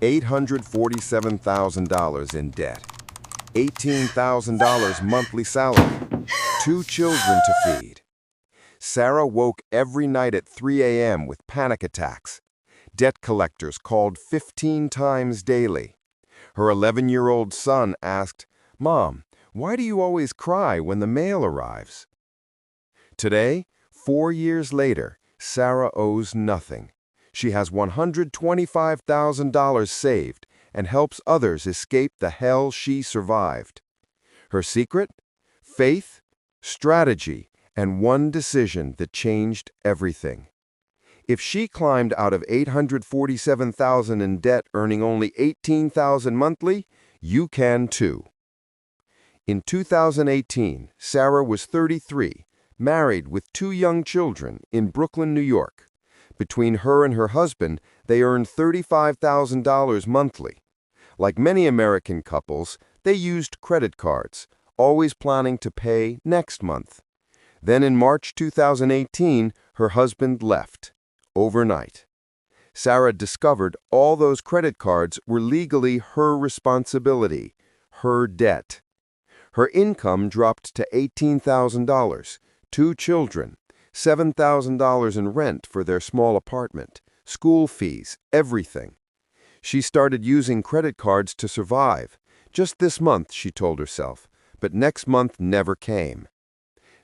$847,000 in debt, $18,000 monthly salary, 2 children to feed. Sarah woke every night at 3 a.m. with panic attacks. Debt collectors called 15 times daily. Her 11-year-old son asked, "Mom, why do you always cry when the mail arrives?" Today, 4 years later, Sarah owes nothing. She has $125,000 saved and helps others escape the hell she survived. Her secret? Faith, strategy, and one decision that changed everything. If she climbed out of $847,000 in debt earning only $18,000 monthly, you can too. In 2018, Sarah was 33, married with 2 young children in Brooklyn, New York. Between her and her husband, they earned $35,000 monthly. Like many American couples, they used credit cards, always planning to pay next month. Then in March 2018, her husband left, overnight. Sarah discovered all those credit cards were legally her responsibility, her debt. Her income dropped to $18,000, 2 children, $7,000 in rent for their small apartment, school fees, everything. She started using credit cards to survive. Just this month, she told herself, but next month never came.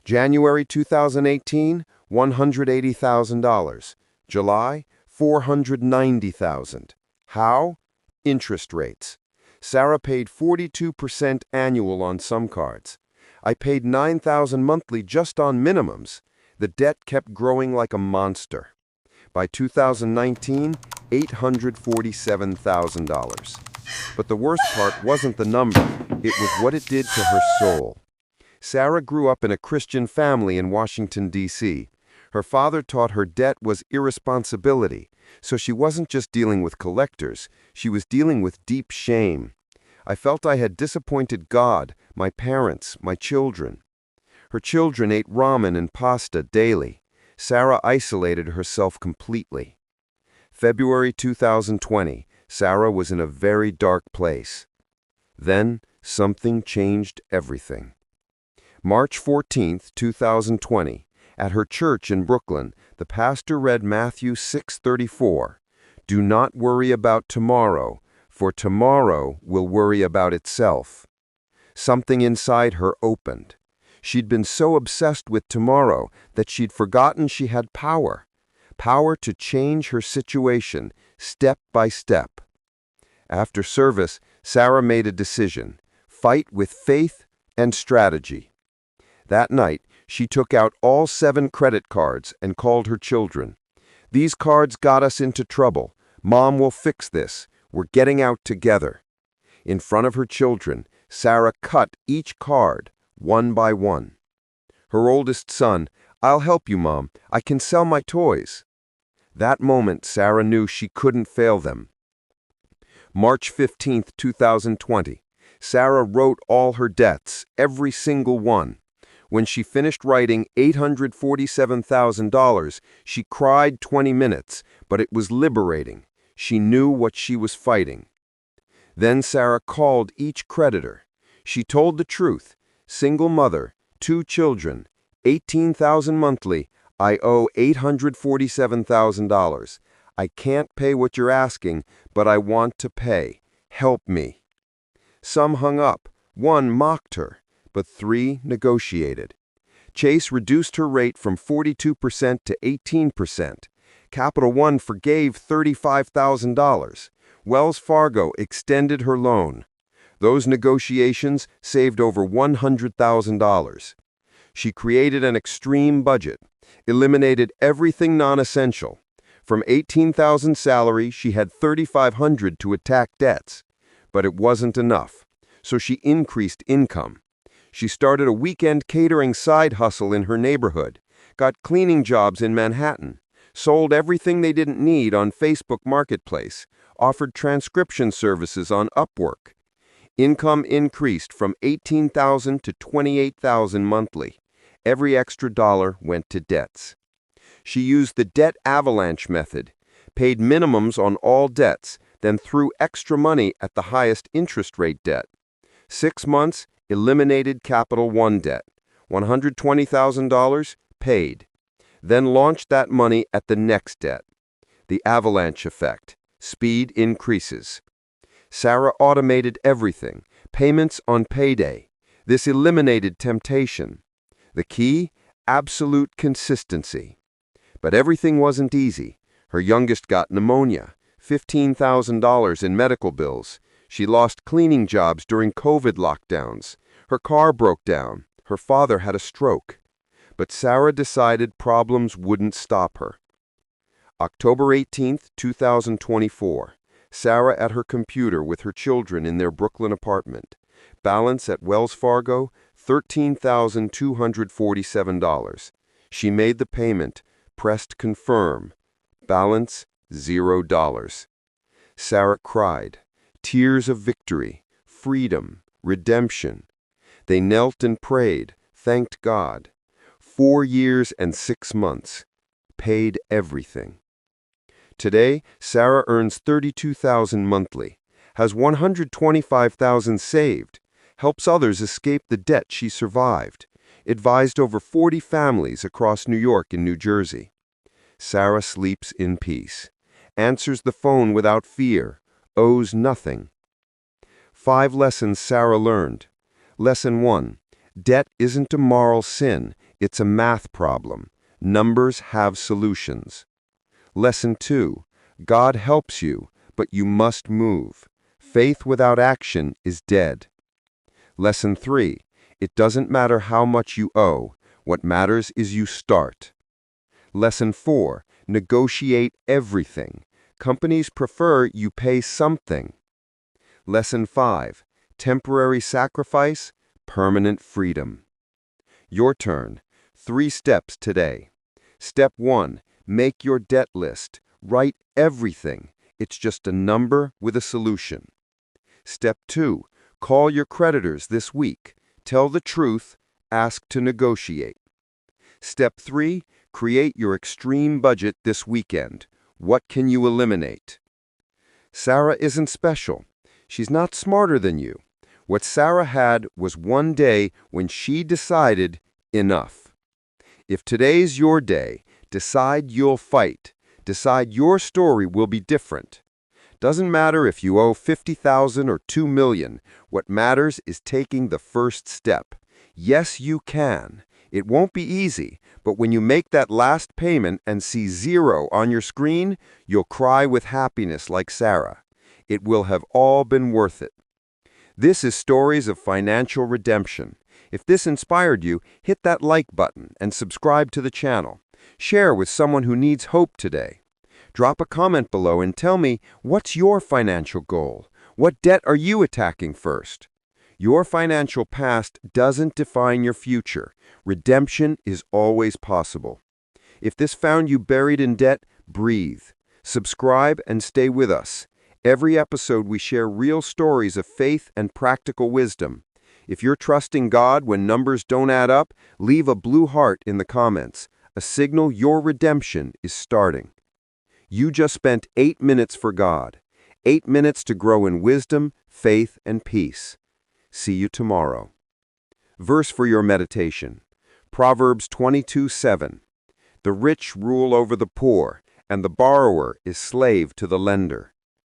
January 2018, $180,000. July, $490,000. How? Interest rates. Sarah paid 42% annual on some cards. I paid $9,000 monthly just on minimums. The debt kept growing like a monster. By 2019, $847,000. But the worst part wasn't the number, it was what it did to her soul. Sarah grew up in a Christian family in Washington, D.C. Her father taught her debt was irresponsibility, so she wasn't just dealing with collectors, she was dealing with deep shame. I felt I had disappointed God, my parents, my children. Her children ate ramen and pasta daily. Sarah isolated herself completely. February 2020, Sarah was in a very dark place. Then, something changed everything. March 14, 2020, at her church in Brooklyn, the pastor read Matthew 6:34. "Do not worry about tomorrow, for tomorrow will worry about itself." Something inside her opened. She'd been so obsessed with tomorrow that she'd forgotten she had power. Power to change her situation, step by step. After service, Sarah made a decision: fight with faith and strategy. That night, she took out all 7 credit cards and called her children. "These cards got us into trouble. Mom will fix this. We're getting out together." In front of her children, Sarah cut each card, one by one. Her oldest son, "I'll help you, Mom. I can sell my toys." That moment, Sarah knew she couldn't fail them. March 15, 2020. Sarah wrote all her debts, every single one. When she finished writing $847,000, she cried 20 minutes, but it was liberating. She knew what she was fighting. Then Sarah called each creditor. She told the truth. Single mother, 2 children, $18,000 monthly. I owe $847,000. I can't pay what you're asking, but I want to pay. Help me. Some hung up. 1 mocked her, but 3 negotiated. Chase reduced her rate from 42% to 18%. Capital One forgave $35,000. Wells Fargo extended her loan. Those negotiations saved over $100,000. She created an extreme budget, eliminated everything non-essential. From $18,000 salary, she had $3,500 to attack debts. But it wasn't enough, so she increased income. She started a weekend catering side hustle in her neighborhood, got cleaning jobs in Manhattan, sold everything they didn't need on Facebook Marketplace, offered transcription services on Upwork. Income increased from $18,000 to $28,000 monthly. Every extra dollar went to debts. She used the Debt Avalanche Method, paid minimums on all debts, then threw extra money at the highest interest rate debt. 6 months, eliminated Capital One debt. $120,000 paid. Then launched that money at the next debt. The avalanche effect. Speed increases. Sarah automated everything. Payments on payday. This eliminated temptation. The key? Absolute consistency. But everything wasn't easy. Her youngest got pneumonia, $15,000 in medical bills. She lost cleaning jobs during COVID lockdowns. Her car broke down. Her father had a stroke. But Sarah decided problems wouldn't stop her. October 18, 2024. Sarah at her computer with her children in their Brooklyn apartment. Balance at Wells Fargo, $13,247. She made the payment, pressed confirm. Balance, $0. Sarah cried. Tears of victory, freedom, redemption. They knelt and prayed, thanked God. 4 years and 6 months. Paid everything. Today, Sarah earns $32,000 monthly, has $125,000 saved, helps others escape the debt she survived, advised over 40 families across New York and New Jersey. Sarah sleeps in peace, answers the phone without fear, owes nothing. 5 lessons Sarah learned. Lesson 1. Debt isn't a moral sin, it's a math problem. Numbers have solutions. Lesson 2. God helps you, but you must move. Faith without action is dead. Lesson 3. It doesn't matter how much you owe. What matters is you start. Lesson 4. Negotiate everything. Companies prefer you pay something. Lesson 5. Temporary sacrifice, permanent freedom. Your turn. 3 steps today. Step 1. Make your debt list. Write everything. It's just a number with a solution. Step 2. Call your creditors this week. Tell the truth. Ask to negotiate. Step 3. Create your extreme budget this weekend. What can you eliminate? Sarah isn't special. She's not smarter than you. What Sarah had was one day when she decided enough. If today's your day, decide you'll fight. Decide your story will be different. Doesn't matter if you owe $50,000 or $2 million. What matters is taking the first step. Yes, you can. It won't be easy, but when you make that last payment and see 0 on your screen, you'll cry with happiness like Sarah. It will have all been worth it. This is Stories of Financial Redemption. If this inspired you, hit that like button and subscribe to the channel. Share with someone who needs hope today. Drop a comment below and tell me, what's your financial goal? What debt are you attacking first? Your financial past doesn't define your future. Redemption is always possible. If this found you buried in debt, breathe. Subscribe and stay with us. Every episode we share real stories of faith and practical wisdom. If you're trusting God when numbers don't add up, leave a blue heart in the comments, a signal your redemption is starting. You just spent 8 minutes for God, 8 minutes to grow in wisdom, faith, and peace. See you tomorrow. Verse for your meditation. Proverbs 22:7. The rich rule over the poor, and the borrower is slave to the lender.